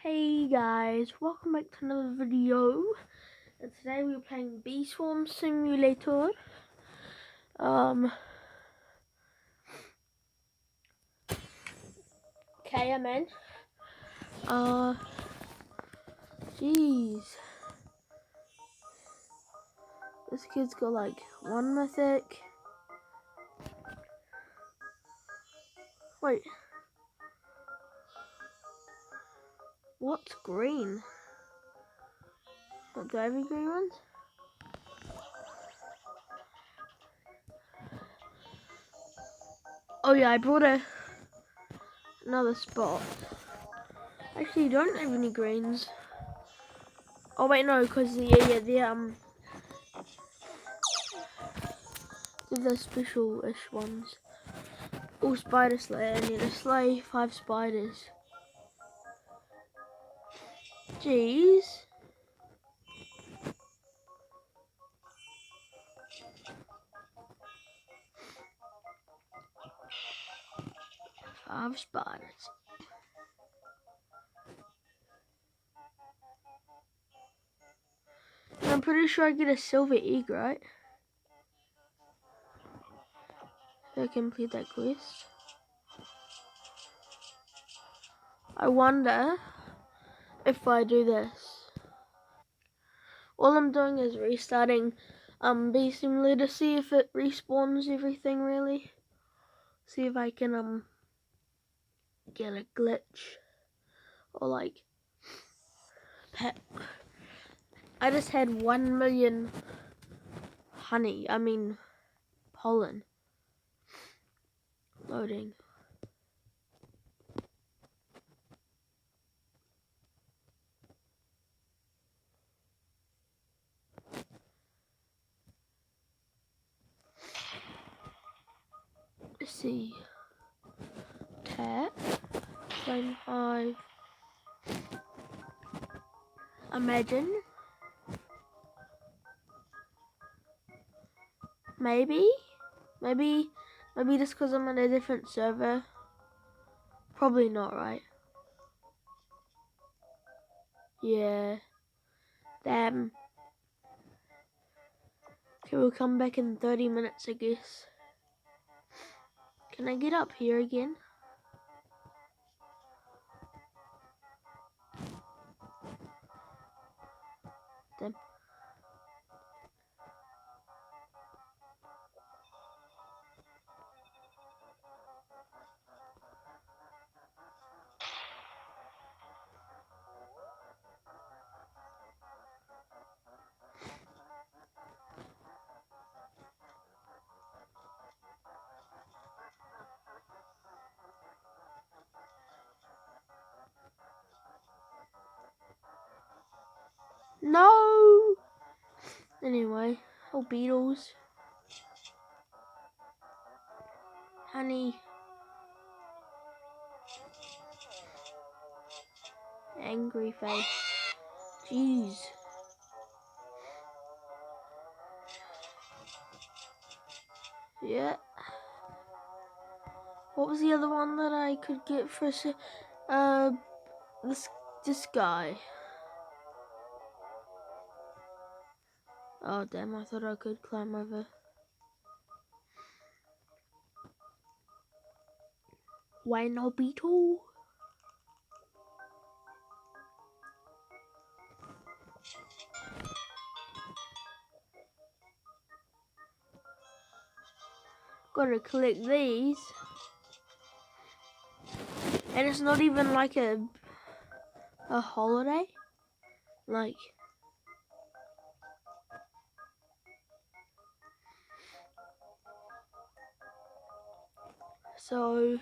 Hey guys, welcome back to another video. And today we're playing Bee Swarm Simulator. Okay, I'm in. Jeez. This kid's got like one mythic. Wait. What's green? What, do I have any green ones? Oh yeah, I brought another spot. Actually, don't have any greens. Oh wait, no, because they're the special-ish ones. Oh, spider slayer. I need to slay 5 spiders. Jeez. Five spiders. I'm pretty sure I get a silver egg, right? If I complete that quest. I wonder if I do this. All I'm doing is restarting Bee Simulator to see if it respawns everything really. See if I can get a glitch. Or like I just had 1 million pollen. Loading. Let's see. Tap. Flame 5. Imagine. Maybe just because I'm on a different server. Probably not, right? Yeah. Damn. Okay, we'll come back in 30 minutes, I guess. Can I get up here again? Damn. No! Anyway, oh beetles. Honey. Angry face. Jeez. Yeah. What was the other one that I could get for this guy? Oh damn, I thought I could climb over. Why no beetle? Gotta collect these. And it's not even like a holiday. Like, so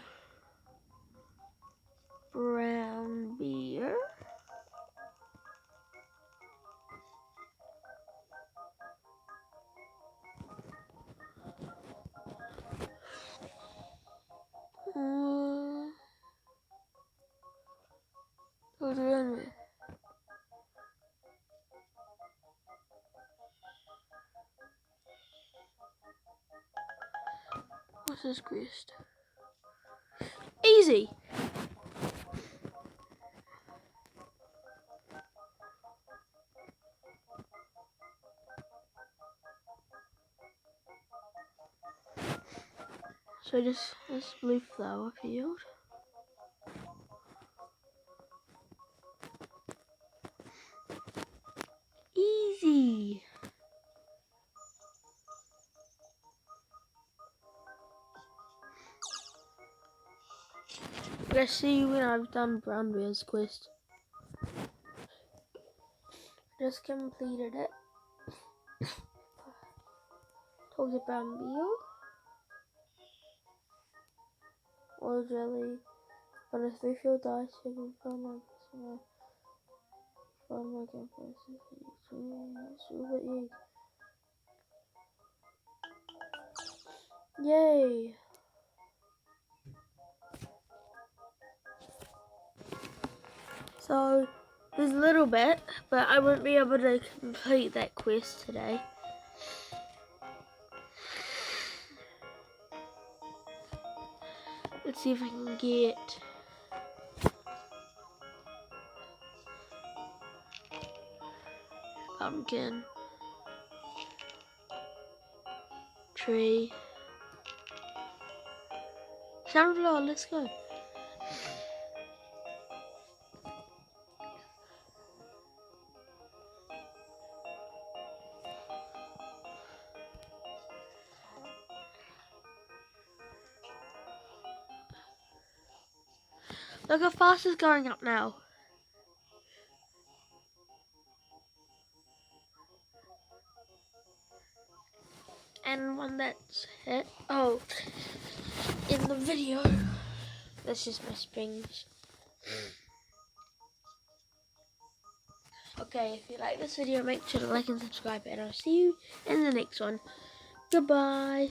brown beer. What's around me? What's this quest? Easy. So just this blue flower field. Easy. Let's see when I've done Brown Bear's quest. Just completed it. Told you Brown Bear. Or jelly. But if they feel dice, you can find my customer. Find my campus. Super egg. Yay! So there's a little bit, but I won't be able to complete that quest today. Let's see if I can get pumpkin, tree, sunflower. Let's go. Look how fast it's going up now. And one that's hit. Oh, in the video. That's just my springs. Okay, if you like this video, make sure to like and subscribe, and I'll see you in the next one. Goodbye.